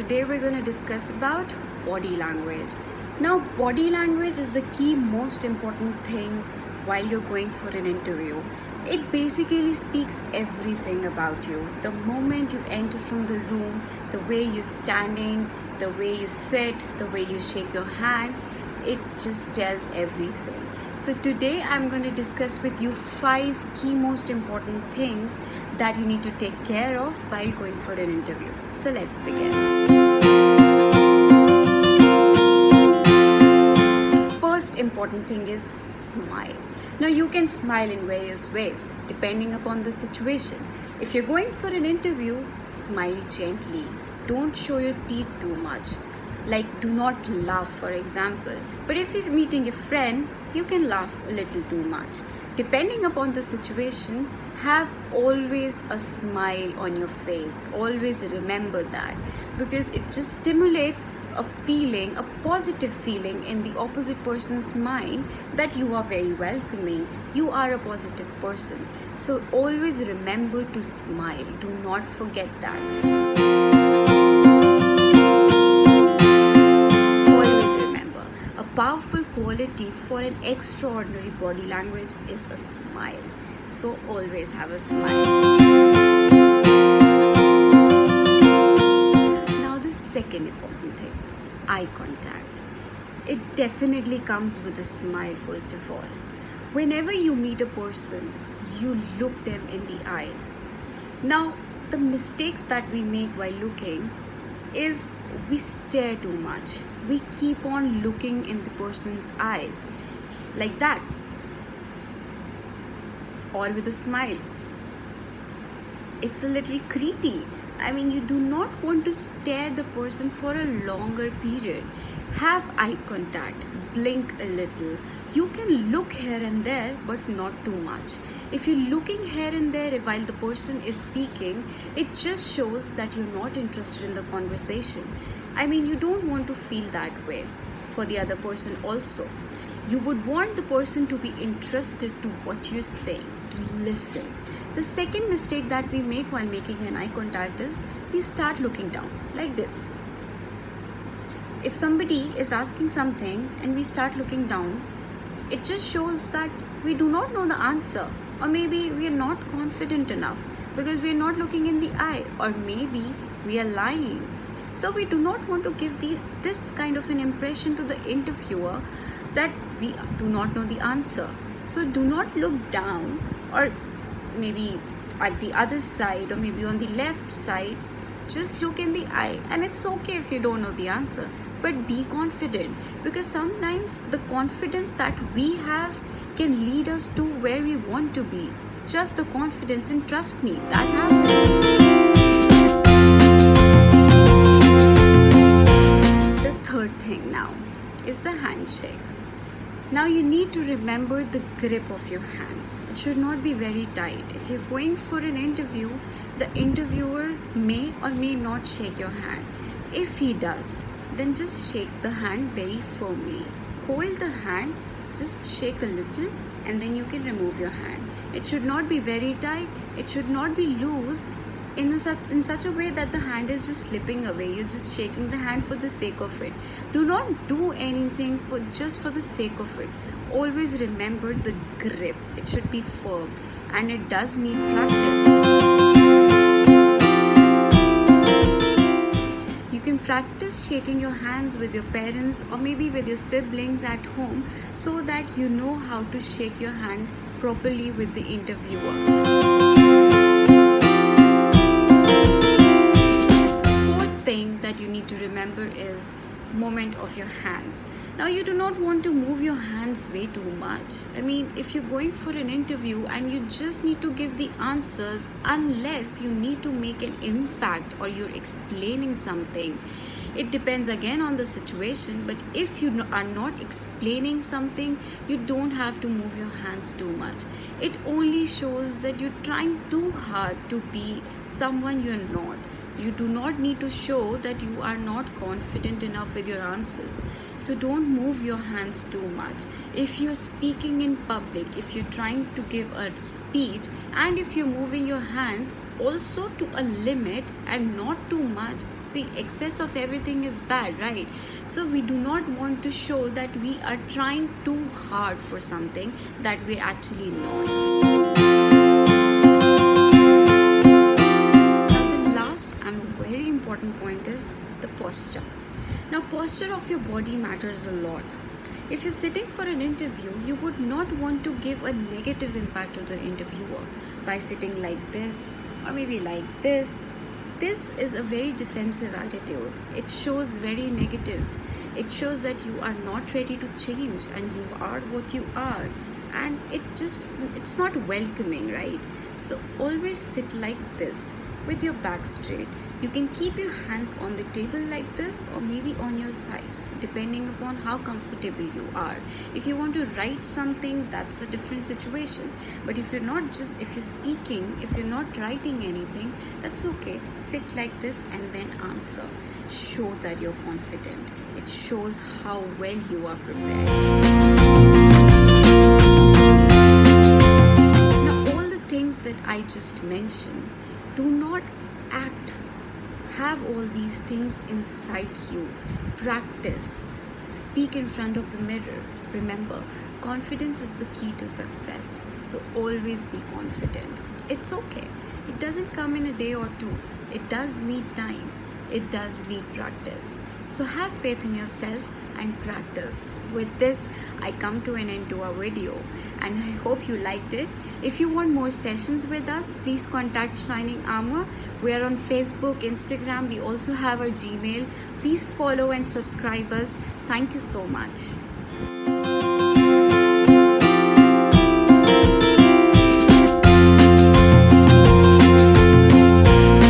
today we're going to discuss about body language. Now, body language is the key most important thing while you're going for an interview. It basically speaks everything about you. The moment you enter from the room, the way you're standing, the way you sit, the way you shake your hand, it just tells everything. So today I'm going to discuss with you 5 key most important things that you need to take care of while going for an interview. So let's begin. First important thing is smile. Now you can smile in various ways depending upon the situation. If you're going for an interview, smile gently. Don't show your teeth too much. Like, do not laugh, for example. But if you're meeting a friend, you can laugh a little too much. Depending upon the situation, have always a smile on your face. Always remember that, because it just stimulates a feeling, a positive feeling in the opposite person's mind that you are very welcoming. You are a positive person. So always remember to smile. Do not forget that. Powerful quality for an extraordinary body language is a smile. So always have a smile. Now the second important thing, eye contact. It definitely comes with a smile first of all. Whenever you meet a person, you look them in the eyes. Now the mistakes that we make while looking is we stare too much. We keep on looking in the person's eyes like that, or with a smile. It's a little creepy. I mean, you do not want to stare the person for a longer period. Have eye contact, blink a little. You can look here and there, but not too much. If you're looking here and there while the person is speaking, it just shows that you're not interested in the conversation. I mean, you don't want to feel that way for the other person also. You would want the person to be interested to what you're saying, to listen. The second mistake that we make while making an eye contact is we start looking down like this. If somebody is asking something and we start looking down, it just shows that we do not know the answer, or maybe we are not confident enough because we are not looking in the eye, or maybe we are lying. So we do not want to give this kind of an impression to the interviewer that we do not know the answer. So do not look down, or maybe at the other side, or maybe on the left side. Just look in the eye, and it's okay if you don't know the answer, but be confident, because sometimes the confidence that we have can lead us to where we want to be. Just the confidence, and trust me, that happens. The third thing now is the handshake. Now you need to remember the grip of your hands. It should not be very tight. If you're going for an interview, the interviewer may or may not shake your hand. If he does, then just shake the hand very firmly. Hold the hand, just shake a little, and then you can remove your hand. It should not be very tight. It should not be loose in such a way that the hand is just slipping away. You're just shaking the hand for the sake of it. Do not do anything just for the sake of it. Always remember the grip. It should be firm, and it does need practice. You can practice shaking your hands with your parents or maybe with your siblings at home, so that you know how to shake your hand properly with the interviewer. That you need to remember is movement of your hands. Now you do not want to move your hands way too much. I mean, if you're going for an interview and you just need to give the answers, unless you need to make an impact or you're explaining something, it depends again on the situation. But if you are not explaining something, you don't have to move your hands too much. It only shows that you're trying too hard to be someone you're not. You do not need to show that you are not confident enough with your answers. So don't move your hands too much. If you're speaking in public, if you're trying to give a speech, and if you're moving your hands also to a limit and not too much, See, excess of everything is bad, right? So we do not want to show that we are trying too hard for something that we're actually not. Now, the last and very important point is the posture. Now, posture of your body matters a lot. If you're sitting for an interview, you would not want to give a negative impact to the interviewer by sitting like this or maybe like this. This is a very defensive attitude. It shows very negative. It shows that you are not ready to change and you are what you are. And it's not welcoming, right? So always sit like this with your back straight. You can keep your hands on the table like this or maybe on your thighs, depending upon how comfortable you are. If you want to write something, that's a different situation. But if you're speaking, if you're not writing anything, that's okay. Sit like this and then answer. Show that you're confident. It shows how well you are prepared. Now, all the things that I just mentioned, do not have all these things inside you. Practice. Speak in front of the mirror. Remember, confidence is the key to success. So always be confident. It's okay. It doesn't come in a day or two. It does need time. It does need practice. So have faith in yourself and practice. With this, I come to an end to our video and I hope you liked it. If you want more sessions with us, please contact Shining Armor. We are on Facebook, Instagram. We also have our Gmail. Please follow and subscribe us. Thank you so much.